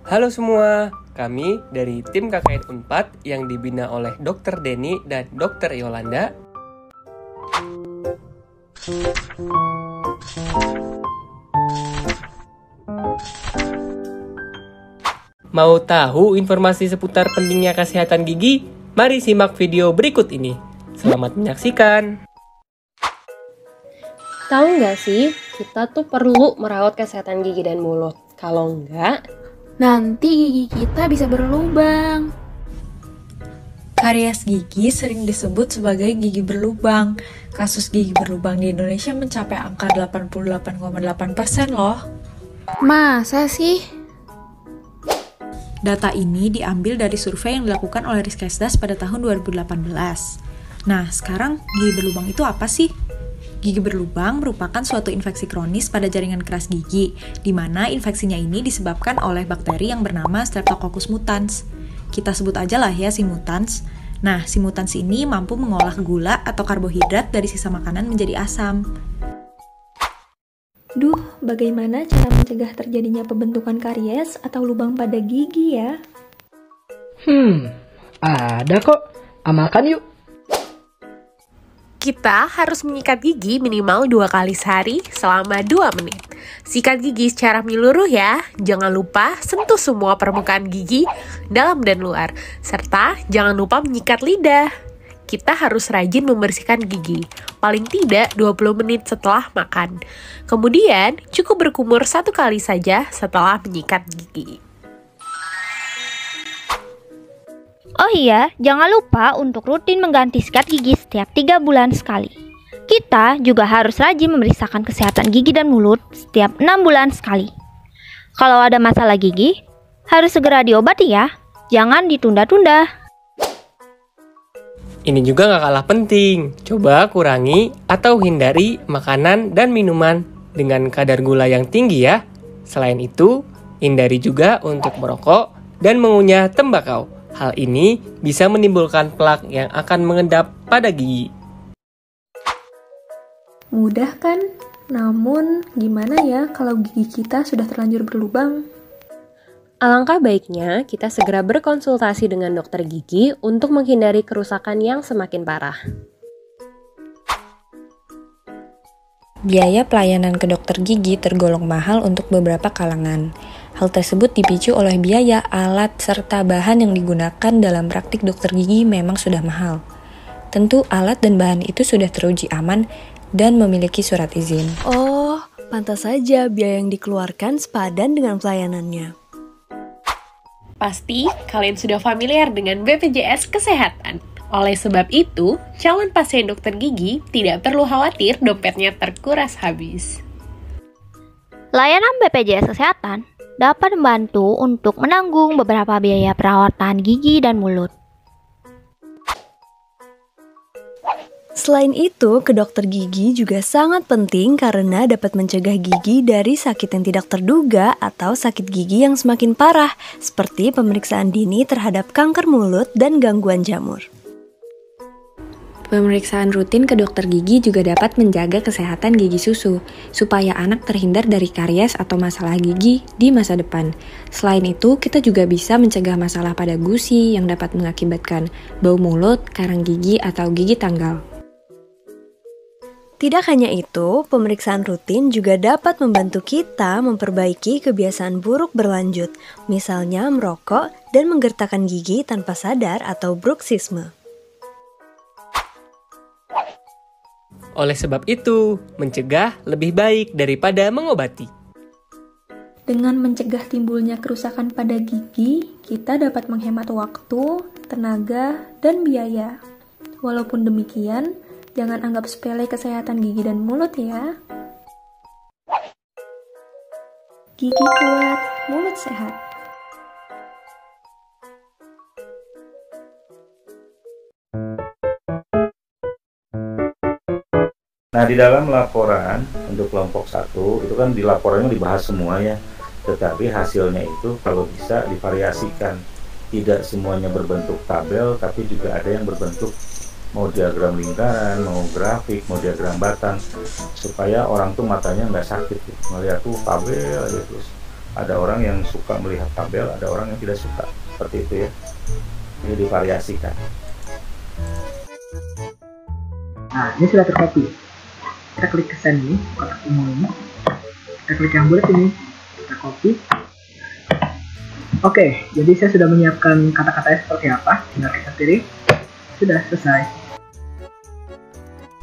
Halo semua, kami dari tim KKN Unpad yang dibina oleh Dr. Denny dan Dr. Yolanda mau tahu informasi seputar pentingnya kesehatan gigi? Mari simak video berikut ini. Selamat menyaksikan. Tahu nggak sih, kita tuh perlu merawat kesehatan gigi dan mulut. Kalau nggak, nanti gigi kita bisa berlubang. Karies gigi sering disebut sebagai gigi berlubang. Kasus gigi berlubang di Indonesia mencapai angka 88,8% loh. Masa sih? Data ini diambil dari survei yang dilakukan oleh Riskesdas pada tahun 2018. Nah, sekarang gigi berlubang itu apa sih? Gigi berlubang merupakan suatu infeksi kronis pada jaringan keras gigi, di mana infeksinya ini disebabkan oleh bakteri yang bernama Streptococcus mutans. Kita sebut aja lah ya si mutans. Nah, si mutans ini mampu mengolah gula atau karbohidrat dari sisa makanan menjadi asam. Duh, bagaimana cara mencegah terjadinya pembentukan karies atau lubang pada gigi ya? Ada kok. Amalkan yuk. Kita harus menyikat gigi minimal 2 kali sehari selama 2 menit. Sikat gigi secara menyeluruh ya. Jangan lupa sentuh semua permukaan gigi, dalam dan luar. Serta jangan lupa menyikat lidah. Kita harus rajin membersihkan gigi, paling tidak 20 menit setelah makan. Kemudian, cukup berkumur 1 kali saja setelah menyikat gigi. Oh iya, jangan lupa untuk rutin mengganti sikat gigi setiap 3 bulan sekali. Kita juga harus rajin memeriksakan kesehatan gigi dan mulut setiap 6 bulan sekali. Kalau ada masalah gigi, harus segera diobati ya. Jangan ditunda-tunda. Ini juga gak kalah penting. Coba kurangi atau hindari makanan dan minuman dengan kadar gula yang tinggi ya. Selain itu, hindari juga untuk merokok dan mengunyah tembakau. Hal ini bisa menimbulkan plak yang akan mengendap pada gigi. Mudah kan? Namun, gimana ya kalau gigi kita sudah terlanjur berlubang? alangkah baiknya kita segera berkonsultasi dengan dokter gigi untuk menghindari kerusakan yang semakin parah. Biaya pelayanan ke dokter gigi tergolong mahal untuk beberapa kalangan. Hal tersebut dipicu oleh biaya, alat, serta bahan yang digunakan dalam praktik dokter gigi memang sudah mahal. Tentu alat dan bahan itu sudah teruji aman dan memiliki surat izin. Oh, pantas saja biaya yang dikeluarkan sepadan dengan pelayanannya. Pasti kalian sudah familiar dengan BPJS Kesehatan. Oleh sebab itu, calon pasien dokter gigi tidak perlu khawatir dompetnya terkuras habis. Layanan BPJS Kesehatan dapat membantu untuk menanggung beberapa biaya perawatan gigi dan mulut. Selain itu, ke dokter gigi juga sangat penting karena dapat mencegah gigi dari sakit yang tidak terduga atau sakit gigi yang semakin parah, seperti pemeriksaan dini terhadap kanker mulut dan gangguan jamur. Pemeriksaan rutin ke dokter gigi juga dapat menjaga kesehatan gigi susu, supaya anak terhindar dari karies atau masalah gigi di masa depan. Selain itu, kita juga bisa mencegah masalah pada gusi yang dapat mengakibatkan bau mulut, karang gigi, atau gigi tanggal. Tidak hanya itu, pemeriksaan rutin juga dapat membantu kita memperbaiki kebiasaan buruk berlanjut, misalnya merokok dan menggertakkan gigi tanpa sadar atau bruxisme. Oleh sebab itu, mencegah lebih baik daripada mengobati. Dengan mencegah timbulnya kerusakan pada gigi, kita dapat menghemat waktu, tenaga, dan biaya. Walaupun demikian, jangan anggap sepele kesehatan gigi dan mulut ya. Gigi kuat, mulut sehat. Nah, di dalam laporan untuk kelompok 1 itu kan di laporannya dibahas semua ya, tetapi hasilnya itu kalau bisa divariasikan. Tidak semuanya berbentuk tabel, tapi juga ada yang berbentuk mau diagram lingkaran, mau grafik, mau diagram batang, supaya orang tuh matanya nggak sakit gitu. Ngeliat tuh tabel aja terus Ada orang yang suka melihat tabel, ada orang yang tidak suka, seperti itu ya. Ini divariasikan. Nah, ini sudah tercopy. Kita klik ke send ini, kotak ungu ini. Kita klik yang bulat ini, kita copy. Oke, jadi saya sudah menyiapkan kata-katanya seperti apa. Tinggal kita pilih. Sudah selesai.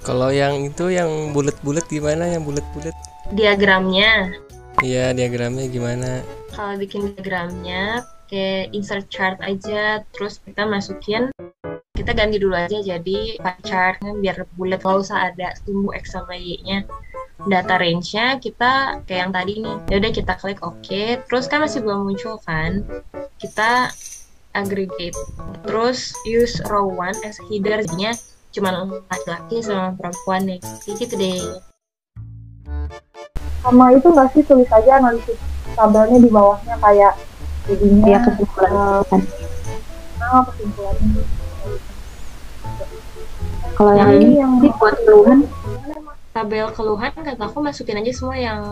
Kalau yang itu yang bulat-bulat gimana? Yang bulat-bulat? Diagramnya. Iya, diagramnya gimana? Kalau bikin diagramnya, kayak insert chart aja, terus kita masukin, kita ganti dulu aja jadi pie chart biar bulat, nggak usah ada sumbu X sama Y-nya. Data range-nya kita kayak yang tadi nih. Yaudah kita klik OK, terus kan masih belum muncul kan? Kita aggregate, terus use row 1 as header, jadinya cuma laki-laki sama perempuan nih. Kayak gitu deh. Sama itu nggak sih, tulis aja analisis tabelnya di bawahnya kayak jadinya kesimpulan. Kesimpulannya. Kalau yang ini yang buat keluhan, tabel keluhan kata aku masukin aja semua yang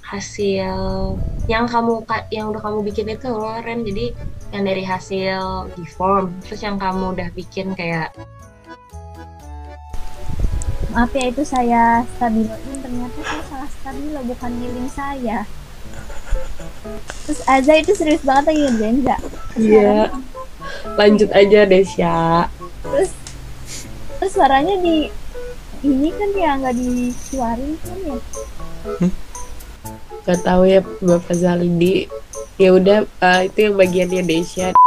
hasil yang udah kamu bikin itu loh Ren. Jadi yang dari hasil di form, terus yang kamu udah bikin kayak Maaf ya, itu saya stabiloin, ternyata saya salah stabilo, bukan healing saya. Terus Aza itu serius banget lagi ngerjain nggak? Iya. Lanjut aja Desya. Terus suaranya di ini kan ya nggak dikeluarin kan ya? Gak tahu ya Bapak Zaldi. Ya udah, itu yang bagiannya Desya.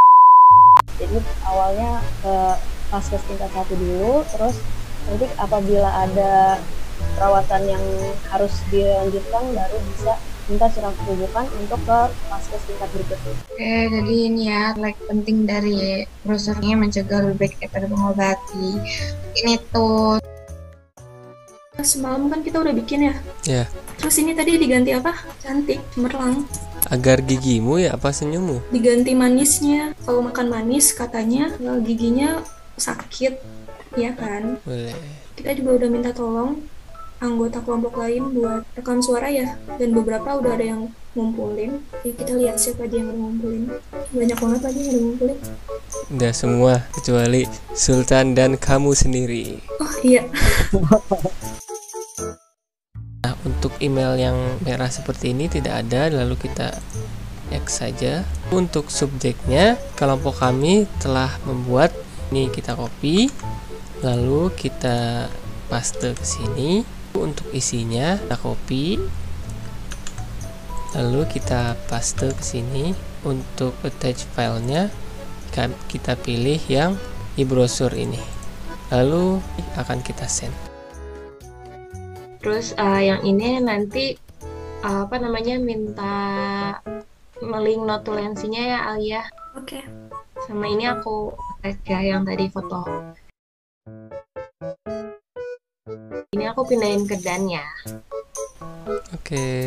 jadi awalnya ke vaskes tingkat 1 dulu, terus nanti apabila ada perawatan yang harus dilanjutkan baru bisa minta surat rujukan untuk ke vaskes tingkat berikutnya. Oke, jadi ini ya, penting dari brosurnya mencegah lebih baik daripada mengobati. Ini tuh semalam kan kita udah bikin ya. Ya. Terus ini tadi diganti apa? Cantik, cemerlang. Agar gigimu ya apa senyummu? Diganti manisnya. Kalau makan manis katanya giginya sakit, ya kan? Boleh. Kita juga udah minta tolong anggota kelompok lain buat rekam suara ya, dan beberapa udah ada yang ngumpulin. Jadi kita lihat siapa aja yang udah ngumpulin. Banyak banget lagi yang udah ngumpulin. Udah semua kecuali Sultan dan kamu sendiri. Oh iya. Nah, untuk email yang merah seperti ini tidak ada, lalu kita X saja. Untuk subjeknya, kelompok kami telah membuat, ini kita copy, lalu kita paste ke sini. Untuk isinya kita copy, lalu kita paste ke sini. Untuk attach filenya kita pilih yang e-brosur ini, lalu akan kita send. Terus yang ini nanti minta link notulensinya ya Alia. Oke. Sama ini aku attach ya yang tadi foto. Ini aku pindahin ke Dan ya. Oke.